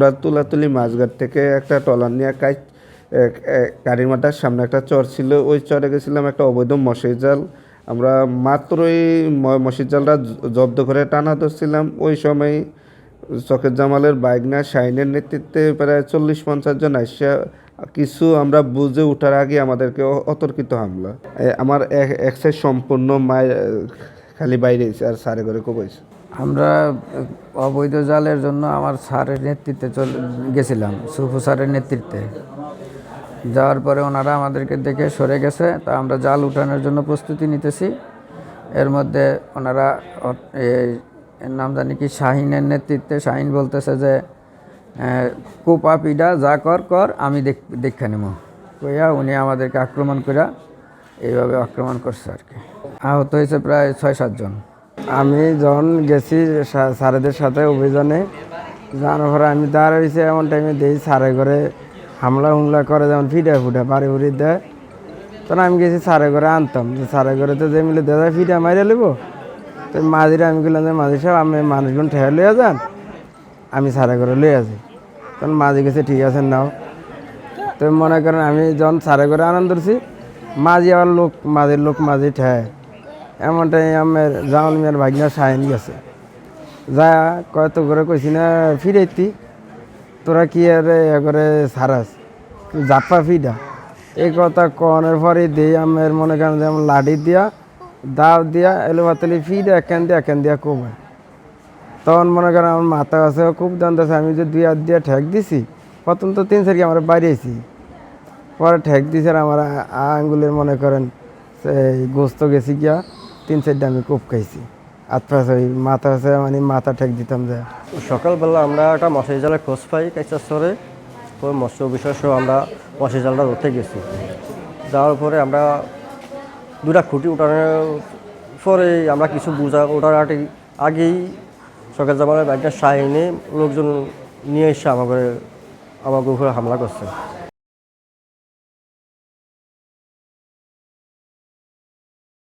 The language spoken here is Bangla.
আমরা তুলাতুলি মাছঘাট থেকে একটা ট্রলার নিয়ে গাড়ির মাথার সামনে একটা চর ছিল, ওই চরে গেছিলাম একটা অবৈধ মশারি জাল। আমরা মাত্রই মশারি জালটা জব্দ করে টানা ধরছিলাম। ওই সময় চকের জামালের বাইক না শাহিনের নেতৃত্বে প্রায় 40-50 জন আসিয়া কিছু আমরা বুঝে ওঠার আগে আমাদেরকে অতর্কিত হামলা। আমার এক সাইড সম্পূর্ণ মায়ের খালি বাইরে আর সারে করে কোবাইছে। আমরা অবৈধ জালের জন্য আমার স্যারের নেতৃত্বে গেছিলাম, সুফু স্যারের নেতৃত্বে। যাওয়ার পরে ওনারা আমাদেরকে দেখে সরে গেছে, তা আমরা জাল উঠানোর জন্য প্রস্তুতি নিতেছি। এর মধ্যে ওনারা এর নাম জানি কি শাহিনের নেতৃত্বে, শাহিন বলতেছে যে কোপা পিডা যা কর আমি দেখা নেব কইয়া উনি আমাদেরকে আক্রমণ করে এইভাবে আক্রমণ করছে আর কি। আহত হয়েছে প্রায় 6-7 জন। আমি যখন গেছি স্যারেদের সাথে অভিযানে যাওয়ার পরে আমি দাঁড়াইছি, এমন টাইমে দেখি স্যারে ঘরে হামলা করে, যেমন ফিটা বাড়ি বুড়ি দেয়। তখন আমি গেছি স্যারে ঘরে আনতাম, যে স্যারে ঘরে তো যে মিলে দাদা ফিটা মারিয়ে নেবো। তো মাঝিরা আমি বললাম যে মাঝি সাহেব আমি মানুষগুলো ঠেয়া লইয়া যান, আমি স্যারে ঘরে লইয়া যাই। তখন মাঝি গেছে ঠিক আছে নাও। তো মনে করেন আমি যখন স্যারে ঘরে আনন্দ করছি, মাঝি আবার মাঝির লোক মাঝি ঠেয়। এমনটাই আমার জামাল মিয়ার ভাগনা শাহিন গেছে, যা কত করে কইছি না ফিরাইতি, তোরা কি আরে করে সারাস জাপা ফিডা, এই কথা কনের পরে দিই আমার মনে করেন যে আমার লাঠি দিয়া দাও দিয়া এলো বাতালি ফিডা এখান দিয়া কমায়। তখন মনে করেন আমার মাথা আছে খুব জানতেছে, আমি যে 2 হাত দিয়া ঠেক দিছি, প্রথম তো 3-4 আমার বাড়িয়েছি, পরে ঠেক দিছে আর আমার আঙ্গুলের মনে করেন এই গোস্ত গেছি গিয়া 3-4টা আমি কোপ খাইছি। ওই মাথা আছে মানে মাথা ঠেক দিতাম যায়। সকালবেলা আমরা একটা মশারি জালের খোঁজ পাই কাইচারচরে, তো মৎস্য অফিসার সহ আমরা মশারি জালটা ধরতে গেছি। যাওয়ার পরে আমরা 2টা খুঁটি উঠানোর পরে আমরা কিছু বোঝা ওঠার আগেই সকাল জামালের বাইকটা শাহিনে লোকজন নিয়ে এসে আমাকে উপরে হামলা করছে।